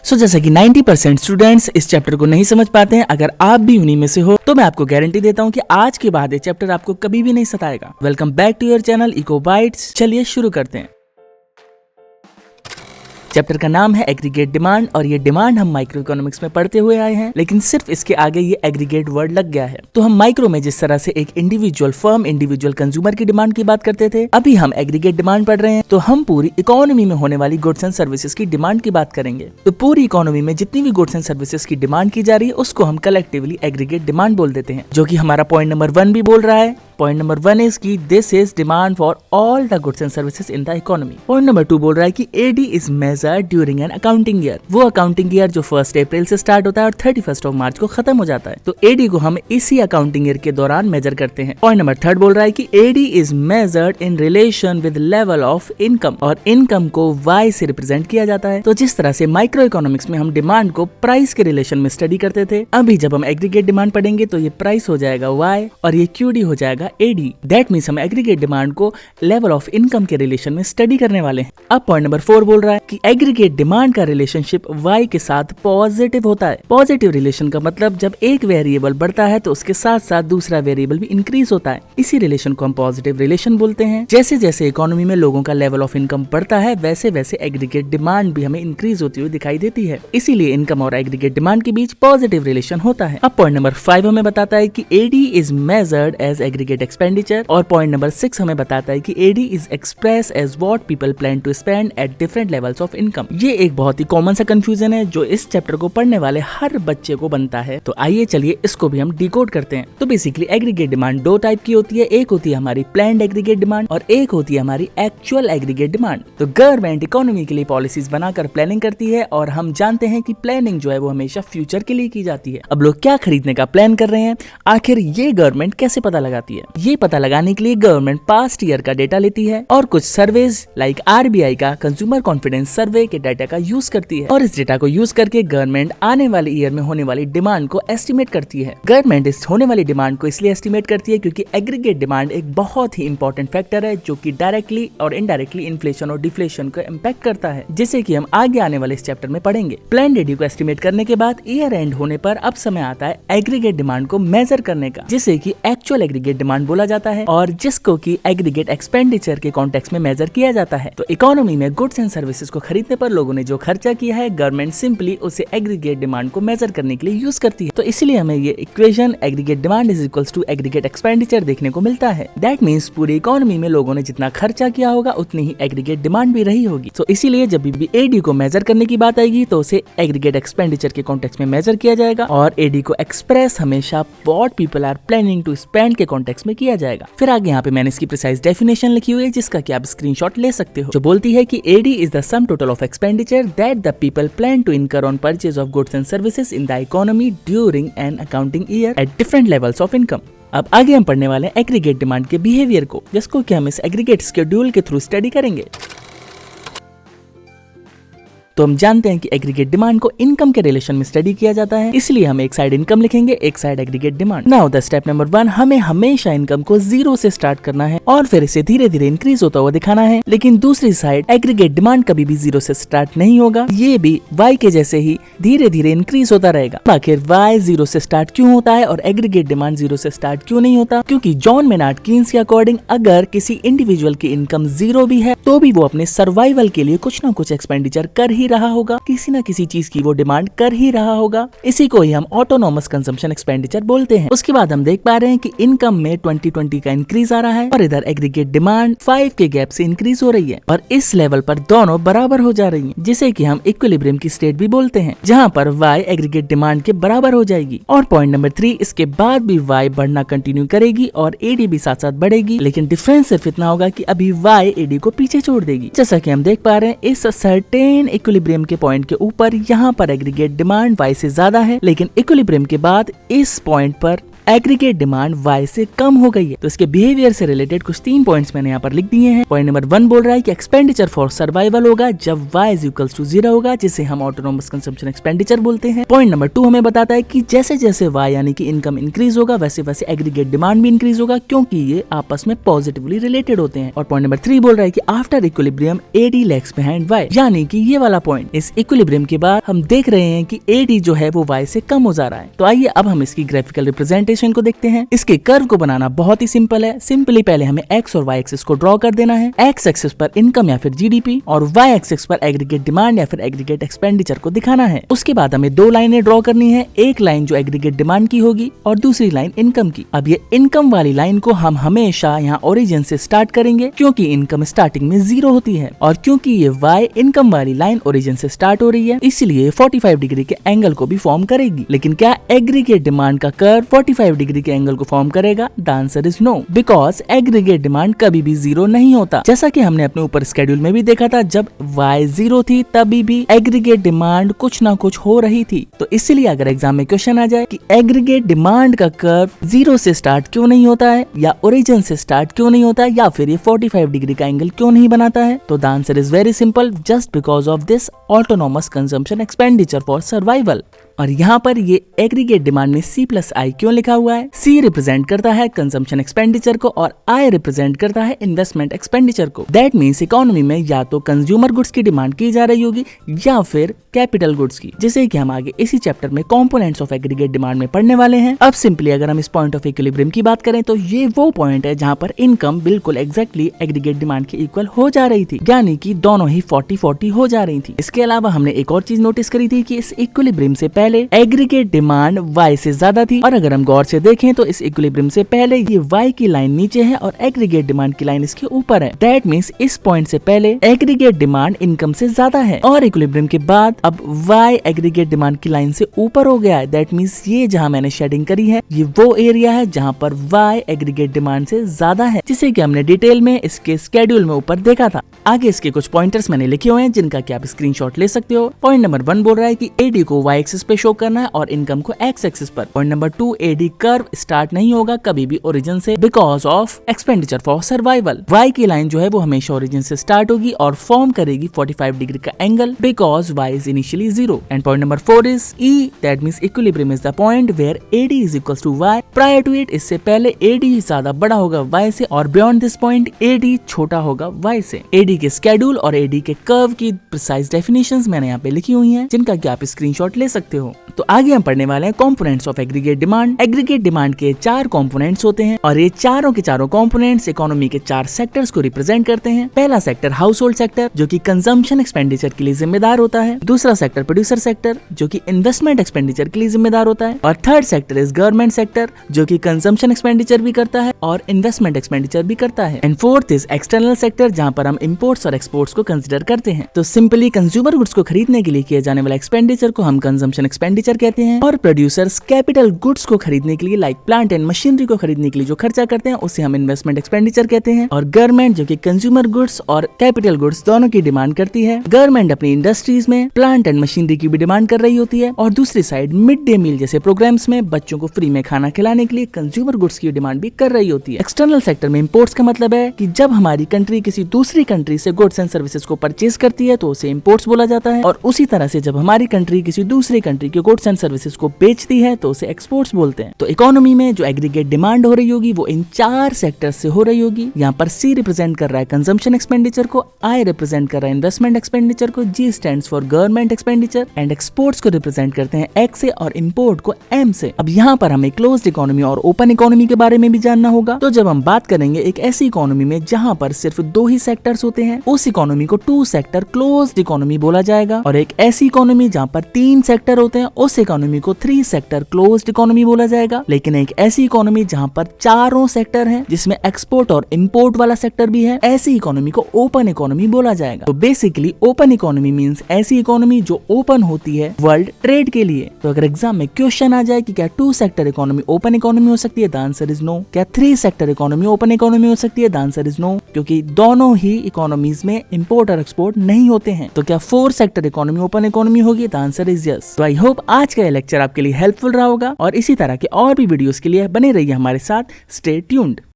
सो जैसा कि 90% स्टूडेंट्स इस चैप्टर को नहीं समझ पाते हैं, अगर आप भी उन्हीं में से हो तो मैं आपको गारंटी देता हूं कि आज के बाद ये चैप्टर आपको कभी भी नहीं सताएगा। Welcome back to your channel Echo Bytes. चलिए शुरू करते हैं। चैप्टर का नाम है एग्रीगेट डिमांड और ये डिमांड हम माइक्रो इकोनॉमिक्स में पढ़ते हुए आए हैं, लेकिन सिर्फ इसके आगे ये एग्रीगेट वर्ड लग गया है। तो हम माइक्रो में जिस तरह से एक इंडिविजुअल फर्म, इंडिविजुअल कंज्यूमर की डिमांड की बात करते थे, अभी हम एग्रीगेट डिमांड पढ़ रहे हैं। तो हम पूरी इकोनॉमी में होने वाली गुड्स एंड सर्विसेज की डिमांड की बात करेंगे। तो पूरी इकोनॉमी में जितनी भी गुड्स एंड सर्विसेज की डिमांड की जा रही है उसको हम कलेक्टिवली एग्रीगेट डिमांड बोल देते हैं, जो कि हमारा पॉइंट नंबर 1 भी बोल रहा है। पॉइंट नंबर 1 इज की this is demand for all the goods and services in the economy. Point number 2 बोल रहा है कि AD is measured during an accounting year. वो अकाउंटिंग ईयर जो 1 अप्रैल से स्टार्ट होता है और 31 मार्च को खत्म हो जाता है। तो एडी को हम इसी अकाउंटिंग ईयर के दौरान मेजर करते हैं। पॉइंट नंबर 3 बोल रहा है कि AD is measured in relation with level of income, और इनकम को वाई से रिप्रेजेंट किया जाता है। तो जिस तरह से माइक्रो इकोनॉमिक्स में हम डिमांड को प्राइस के रिलेशन में स्टडी करते थे, अभी जब हम एग्रीगेट डिमांड पढ़ेंगे तो ये प्राइस हो जाएगा वाई और ये क्यूडी हो जाएगा एडी। दैट मींस हम एग्रीगेट डिमांड को लेवल ऑफ इनकम के रिलेशन में स्टडी करने वाले हैं। अब पॉइंट नंबर 4 बोल रहा है कि एग्रीगेट डिमांड का रिलेशनशिप वाई के साथ पॉजिटिव होता है। पॉजिटिव रिलेशन का मतलब जब एक वेरिएबल बढ़ता है तो उसके साथ साथ दूसरा वेरिएबल भी इंक्रीज होता है। इसी रिलेशन को हम पॉजिटिव रिलेशन बोलते हैं। जैसे जैसे इकोनॉमी में लोगों का लेवल ऑफ इनकम बढ़ता है, वैसे वैसे एग्रीगेट डिमांड भी हमें इंक्रीज होती हुई दिखाई देती है। इसीलिए इनकम और एग्रीगेट डिमांड के बीच पॉजिटिव रिलेशन होता है। अब पॉइंट नंबर 5 हमें बताता है कि AD is measured as aggregate expenditure, और पॉइंट नंबर 6 हमें बताता है कि AD is express as what people plan to spend at different levels of income. ये एक बहुत ही कॉमन सा कंफ्यूजन है जो इस चैप्टर को पढ़ने वाले हर बच्चे को बनता है। तो आइए चलिए इसको भी हम डिकोड करते हैं। तो बेसिकली एग्रीगेट डिमांड 2 टाइप की होती है। एक होती है हमारी प्लान्ड एग्रीगेट डिमांड और एक होती है हमारी एक्चुअल एग्रीगेट डिमांड। तो गवर्नमेंट इकोनॉमी के लिए पॉलिसीज बनाकर प्लानिंग करती है, और हम जानते हैं कि प्लानिंग जो है वो हमेशा फ्यूचर के लिए की जाती है। अब लोग क्या खरीदने का प्लान कर रहे हैं, आखिर ये गवर्नमेंट कैसे पता लगाती है? ये पता लगाने के लिए गवर्नमेंट पास्ट ईयर का डेटा लेती है और कुछ सर्वेज लाइक आरबीआई का कंज्यूमर कॉन्फिडेंस सर्वे के डाटा का यूज करती है, और इस डेटा को यूज करके गवर्नमेंट आने वाले ईयर में होने वाली डिमांड को एस्टिमेट करती है। गवर्नमेंट इस होने वाली डिमांड को इसलिए एस्टिमेट करती है क्योंकि एग्रीगेट डिमांड एक बहुत ही इंपॉर्टेंट फैक्टर है जो कि डायरेक्टली और इनडायरेक्टली इन्फ्लेशन और डिफ्लेशन को इम्पैक्ट करता है, जिसे कि हम आगे आने वाले इस चैप्टर में पढ़ेंगे। प्लान्ड एडी को एस्टिमेट करने के बाद ईयर एंड होने पर अब समय आता है एग्रीगेट डिमांड को मेजर करने का, जिसे कि एक्चुअल एग्रीगेट डिमांड बोला जाता है और जिसको कि एग्रीगेट एक्सपेंडिचर के कॉन्टेक्स्ट में मेजर किया जाता है। तो इकोनॉमी में गुड्स एंड सर्विसेज को खरीदने पर लोगों ने जो खर्चा किया है, गवर्नमेंट सिंपली उसे एग्रीगेट डिमांड को मेजर करने के लिए यूज करती है। तो इसलिए हमें ये equation aggregate demand is equals to aggregate expenditure देखने को मिलता है। दैट मींस पूरी इकोनॉमी में लोगों ने जितना खर्चा किया होगा उतनी ही एग्रीगेट डिमांड भी रही होगी। तो इसीलिए जब भी एडी को मेजर करने की बात आएगी तो उसे एग्रीगेट एक्सपेंडिचर के कॉन्टेक्स्ट में मेजर किया जाएगा, और एडी को एक्सप्रेस हमेशा what people are planning to spend के कॉन्टेक्स्ट में किया जाएगा। फिर आगे यहाँ पे मैंने इसकी प्रिसाइज डेफिनेशन लिखी हुई है जिसका कि आप स्क्रीनशॉट ले सकते हो, जो बोलती है कि AD is the sum total of expenditure that the people plan to incur on purchase of goods and services in the economy during an accounting year at different levels of income. अब आगे हम पढ़ने वाले हैं aggregate demand के behaviour को, जिसको कि हम इस एग्रीगेट शेड्यूल के थ्रू स्टडी करेंगे। तो हम जानते हैं कि एग्रीगेट डिमांड को इनकम के रिलेशन में स्टडी किया जाता है, इसलिए हम एक साइड इनकम लिखेंगे, एक side aggregate demand. Now the step number 1, हमें हमेशा इनकम को 0 से स्टार्ट करना है और फिर इसे धीरे धीरे इंक्रीज होता हुआ दिखाना है। लेकिन दूसरी साइड एग्रीगेट डिमांड कभी भी 0 से स्टार्ट नहीं होगा, ये भी वाई के जैसे ही धीरे धीरे इंक्रीज होता रहेगा। आखिर वाई 0 से स्टार्ट क्यों होता है और एग्रीगेट डिमांड 0 से स्टार्ट क्यों नहीं होता? क्योंकि जॉन मेनार्ड कीन्स के अकॉर्डिंग अगर किसी इंडिविजुअल की इनकम 0 भी है तो भी वो अपने सर्वाइवल के लिए कुछ ना कुछ एक्सपेंडिचर कर ही रहा होगा, किसी न किसी चीज की वो डिमांड कर ही रहा होगा। इसी को ही हम ऑटोनॉमस कंजम्पशन एक्सपेंडिचर बोलते हैं। उसके बाद हम देख पा रहे हैं कि इनकम में 2020 का इंक्रीज आ रहा है और इधर एग्रीगेट डिमांड 5 के गैप से इंक्रीज हो रही है, और इस लेवल पर दोनों बराबर हो जा रही हैं, जिसे कि हम इक्विलिब्रियम की स्टेट भी बोलते हैं, जहां पर वाई एग्रीगेट डिमांड के बराबर हो जाएगी। और पॉइंट नंबर 3, इसके बाद भी वाई बढ़ना कंटिन्यू करेगी और एडी भी साथ साथ बढ़ेगी, लेकिन डिफरेंस सिर्फ इतना होगा कि अभी वाई एडी को पीछे छोड़ देगी। जैसा कि हम देख पा रहे हैं इस सर्टेन इक्विलिब्रियम के पॉइंट के ऊपर यहाँ पर एग्रीगेट डिमांड वाई से ज्यादा है, लेकिन इक्विलिब्रियम के बाद इस पॉइंट पर एग्रीगेट डिमांड वाई से कम हो गई है। तो इसके बिहेवियर से रिलेटेड कुछ 3 पॉइंट्स मैंने यहाँ पर लिख दिए हैं। पॉइंट नंबर 1 बोल रहा है कि एक्सपेंडिचर फॉर सर्वाइवल होगा जब y इज इक्वल टू 0 होगा, जिसे हम ऑटोनोमस कंजम्पशन एक्सपेंडिचर बोलते हैं। पॉइंट नंबर 2 हमें बताता है कि जैसे जैसे y यानी कि इनकम इंक्रीज होगा वैसे वैसे एग्रीगेट डिमांड भी इंक्रीज होगा, क्योंकि ये आपस में पॉजिटिवली रिलेटेड होते हैं। और पॉइंट नंबर 3 बोल रहा है कि after equilibrium AD lags behind y, यानी कि ये वाला पॉइंट, इस इक्विलिब्रियम के बाद हम देख रहे हैं कि AD जो है वो y से कम हो जा रहा है। तो आइए अब हम इसकी ग्राफिकल रिप्रेजेंटेशन को देखते हैं। इसके कर्व को बनाना बहुत ही सिंपल है। सिंपली पहले हमें x और y एक्सिस को ड्रॉ कर देना है। x एक्सिस पर इनकम या फिर GDP और y एक्सिस पर एग्रीगेट डिमांड या फिर एग्रीगेट एक्सपेंडिचर को दिखाना है। उसके बाद हमें 2 लाइनें ड्रॉ करनी है, एक लाइन जो एग्रीगेट डिमांड की होगी और दूसरी लाइन इनकम की। अब ये इनकम वाली लाइन को हम हमेशा यहाँ ओरिजिन से स्टार्ट करेंगे, क्योंकि इनकम स्टार्टिंग में 0 होती है, और क्योंकि ये y इनकम वाली लाइन ओरिजिन से स्टार्ट हो रही है इसलिए 45 डिग्री के एंगल को भी फॉर्म करेगी। लेकिन क्या एग्रीगेट डिमांड का कर्व 45 डिग्री के एंगल को फॉर्म करेगा? The answer is no, because aggregate demand कभी भी 0 नहीं होता। जैसा कि हमने अपने ऊपर स्केड्यूल में भी देखा था, जब y 0 थी तभी भी एग्रीगेट डिमांड कुछ ना कुछ हो रही थी। तो इसलिए अगर एग्जाम में क्वेश्चन आ जाए कि एग्रीगेट डिमांड का कर्व 0 से स्टार्ट क्यों नहीं होता है, या ओरिजिन से स्टार्ट क्यों नहीं होता है, या फिर ये 45 डिग्री का एंगल क्यों नहीं बनाता है, तो the answer is very simple, just because of this autonomous consumption expenditure for survival. और यहाँ पर ये एग्रीगेट डिमांड में C+I क्यों लिखा हुआ है? C रिप्रेजेंट करता है कंजम्पशन एक्सपेंडिचर को और I रिप्रेजेंट करता है इन्वेस्टमेंट एक्सपेंडिचर को। दैट मीन्स इकोनॉमी में या तो कंज्यूमर गुड्स की डिमांड की जा रही होगी या फिर कैपिटल गुड्स की, जिसे कि हम आगे इसी चैप्टर में कंपोनेंट्स ऑफ एग्रीगेट डिमांड में पढ़ने वाले हैं। अब सिंपली अगर हम इस पॉइंट ऑफ इक्विलिब्रियम की बात करें तो ये वो पॉइंट है जहाँ पर इनकम बिल्कुल एग्जैक्टली एग्रीगेट डिमांड के इक्वल हो जा रही थी, यानी कि दोनों ही 40-40 हो जा रही थी। इसके अलावा हमने एक और चीज नोटिस करी थी कि इस इक्विलिब्रियम से पहले एग्रीगेट डिमांड y से ज्यादा थी, और अगर हम गौर से देखें तो इस इक्विलिब्रियम से पहले ये y की लाइन नीचे है और एग्रीगेट डिमांड की लाइन इसके ऊपर है। दैट मीन्स इस पॉइंट से पहले एग्रीगेट डिमांड इनकम से ज्यादा है, और इक्विलिब्रियम के बाद अब y एग्रीगेट डिमांड की लाइन से ऊपर हो गया है। दैट मीन्स ये जहाँ मैंने शेडिंग करी है ये वो एरिया है जहाँ पर y एग्रीगेट डिमांड से ज्यादा है, जिसे कि हमने डिटेल में इसके स्केड्यूल में ऊपर देखा था। आगे इसके कुछ पॉइंटर्स मैंने लिखे हुए हैं जिनका कि आप स्क्रीनशॉट ले सकते हो। पॉइंट नंबर 1 बोल रहा है कि AD को y एक्सिस पे शो करना है और इनकम को x एक्सिस पर। Point number 2, AD curve start नहीं होगा कभी भी ओरिजिन से because of expenditure for survival. y की लाइन जो है वो हमेशा ओरिजिन से स्टार्ट होगी और फॉर्म करेगी 45 डिग्री का angle because y is initially 0। And point number 4 is E, that means equilibrium is the point where AD is equals to y। Prior to it, इससे पहले AD ज्यादा बड़ा होगा y से, और बियॉन्ड दिस पॉइंट AD छोटा होगा y से। AD के स्केड्यूल और AD के कर्व की प्रिसाइज डेफिनेशंस मैंने यहाँ पे लिखी हुई हैं जिनका कि आप स्क्रीनशॉट ले सकते हो। तो आगे हम पढ़ने वाले हैं components of aggregate demand. Aggregate demand के 4 कंपोनेंट्स होते हैं और ये चारों के चारों कंपोनेंट्स इकोनॉमी के 4 सेक्टर्स को रिप्रेजेंट करते हैं। पहला सेक्टर हाउस होल्ड सेक्टर जो कि कंजम्पशन एक्सपेंडिचर के लिए जिम्मेदार होता है। दूसरा सेक्टर प्रोड्यूसर सेक्टर जो कि इन्वेस्टमेंट एक्सपेंडिचर के लिए जिम्मेदार होता है। और third sector is government sector जो कि कंजम्पशन एक्सपेंडिचर भी करता है और इन्वेस्टमेंट एक्सपेंडिचर भी करता है। And fourth is external sector जहाँ पर हम इम्पोर्ट्स और एक्सपोर्ट्स को कंसिडर करते हैं। तो सिंपली कंज्यूमर गुड्स को खरीदने के लिए किया जाने वाला एक्सपेंडिचर को हम कंजम्पशन एक्सपेंडिचर कहते हैं, और प्रोड्यूसर्स कैपिटल गुड्स को खरीदने के लिए लाइक प्लांट एंड मशीनरी को खरीदने के लिए जो खर्चा करते हैं उसे हम इन्वेस्टमेंट एक्सपेंडिचर कहते हैं। और गवर्नमेंट जो कि कंज्यूमर गुड्स और कैपिटल गुड्स दोनों की डिमांड करती है। गवर्नमेंट अपनी इंडस्ट्रीज में प्लांट एंड मशीनरी की भी डिमांड कर रही होती है, और दूसरी साइड मिड डे मील जैसे प्रोग्राम्स में बच्चों को फ्री में खाना खिलाने के लिए कंज्यूमर गुड्स की डिमांड भी कर रही होती है। एक्सटर्नल सेक्टर में इम्पोर्ट्स का मतलब है कि जब हमारी कंट्री किसी दूसरी कंट्री से गुड्स एंड सर्विसेज को परचेज करती है तो उसे इम्पोर्ट्स बोला जाता है, और उसी तरह से जब हमारी कंट्री किसी दूसरी कंट्री के गुड्स एंड सर्विसेज को बेचती है तो उसे एक्सपोर्ट्स बोलते हैं। तो इकोनॉमी में जो एग्रीगेट डिमांड हो रही होगी वो इन 4 सेक्टर से हो रही होगी। यहाँ पर C रिप्रेजेंट कर रहा है कंजम्पशन एक्सपेंडिचर को, I रिप्रेजेंट कर रहा है इन्वेस्टमेंट एक्सपेंडिचर को, G stands for government expenditure, and exports को रिप्रेजेंट करते हैं X से और इम्पोर्ट को M से। अब यहाँ पर हमें क्लोज्ड इकोनॉमी और ओपन इकोनॉमी के बारे में भी जानना होगा। तो जब हम बात करेंगे एक ऐसी इकोनॉमी में जहाँ पर सिर्फ 2 ही सेक्टर्स होते हैं, उस इकोनॉमी को 2 सेक्टर क्लोज्ड इकोनॉमी बोला जाएगा। और एक ऐसी इकोनॉमी जहाँ पर 3 सेक्टर होते हैं उस इकोनॉमी को 3 सेक्टर क्लोज्ड इकोनॉमी बोला जाएगा। लेकिन एक ऐसी इकोनॉमी जहाँ पर 4 सेक्टर हैं जिसमें एक्सपोर्ट और इंपोर्ट वाला सेक्टर भी है, ऐसी इकोनॉमी को ओपन इकोनॉमी बोला जाएगा। तो बेसिकली ओपन इकोनॉमी मींस ऐसी इकोनॉमी जो ओपन होती है वर्ल्ड ट्रेड के लिए। तो अगर एग्जाम में क्वेश्चन आ जाए कि क्या 2 सेक्टर इकोनॉमी ओपन इकोनॉमी हो सकती है, द आंसर इज नो। क्या 3 सेक्टर इकोनॉमी ओपन इकोनॉमी हो सकती है, द आंसर इज नो, क्योंकि दोनों ही इकोनॉमीज में इंपोर्ट और एक्सपोर्ट नहीं होते हैं। तो क्या 4 सेक्टर इकोनॉमी ओपन इकोनॉमी होगी, द आंसर इज यस। तो आई होप आज का यह लेक्चर आपके लिए हेल्पफुल रहा होगा और इसी तरह के और भी वीडियोस के लिए बने रहिए हमारे साथ। Stay tuned.